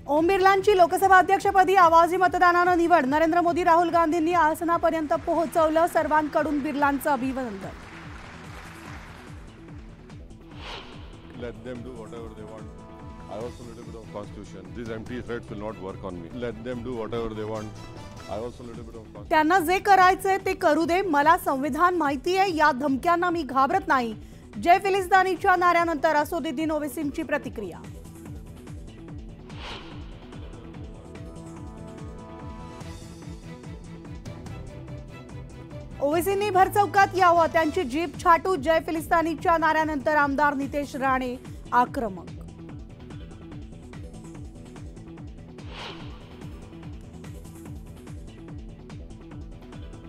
ओम बिर्लांची लोकसभा अध्यक्षपदी आवाजी मतदानाने निवड। नरेंद्र मोदी राहुल गांधींनी आसनापर्यंत पोहोचवलं सर्वांकडून बिर्लांचं अभिनंदन। Let them do whatever they want. I also a little bit of constitution. These empty threats will not work on me. Let them do whatever they want. I also a little bit of constitution. त्यांना जे करायचंय ते करू दे, मला संविधान माहिती आहे, या धमक्यांना मी घाबरत नाही। जय फिलिस्तानीच्या नाऱ्यानंतर असदुद्दीन ओवैसींची प्रतिक्रिया। ओवैसींनी भरचौकात यावं, त्यांची जीप छाटू। जय फिलिस्तानीच्या नाऱ्यानंतर आमदार नितेश राणे आक्रमक।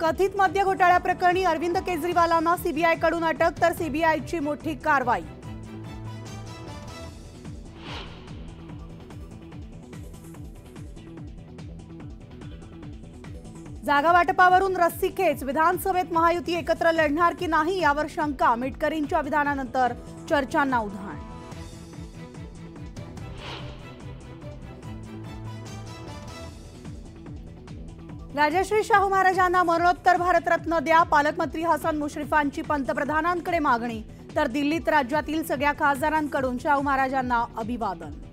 कथित मद्य घोटाळ्याप्रकरणी अरविंद केजरीवालांना सीबीआयकडून अटक, तर सीबीआयची मोठी कारवाई। जागा वाटपावरून रस्सीखेच, विधानसभेत महायुती एकत्र लढणार की नाही यावर शंका। मिटकरींच्या विधानानंतर चर्चांना उधाण। राजश्री शाहू महाराजांना मरणोत्तर भारतरत्न द्या, पालकमंत्री हसन मुश्रीफांची पंतप्रधानांकडे मागणी, तर दिल्लीत राज्यातील सगळ्या खासदारांकडून शाहू महाराजांना अभिवादन।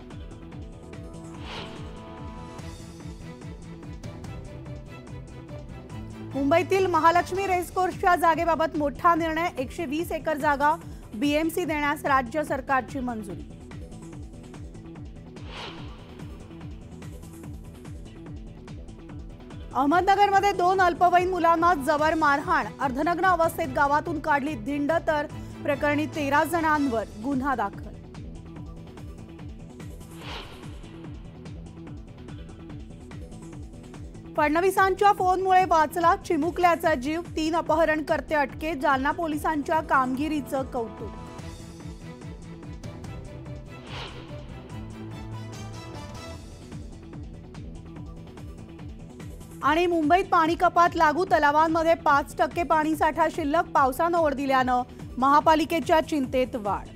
मुंबईतील महालक्ष्मी रेसकोर्सच्या जागेबाबत मोठा निर्णय। 120 एकर जागा बीएमसी देण्यास राज्य सरकारची मंजुरी। अहमदनगरमध्ये 2 अल्पवयीन मुलांना जबर मारहाण, अर्धनग्न अवस्थेत गावातून काढली धिंड, तर प्रकरणी 13 जणांवर गुन्हा दाखल। फडणवीसांच्या फोनमुळे वाचला चिमुकल्याचा जीव, 3 अपहरणकर्ते अटकेत। जालना पोलिसांच्या कामगिरीचं कौतुक। आणि मुंबईत पाणी कपात लागू, तलावांमध्ये 5% पाणीसाठा शिल्लक। पावसानं ओढ दिल्यानं महापालिकेच्या चिंतेत वाढ।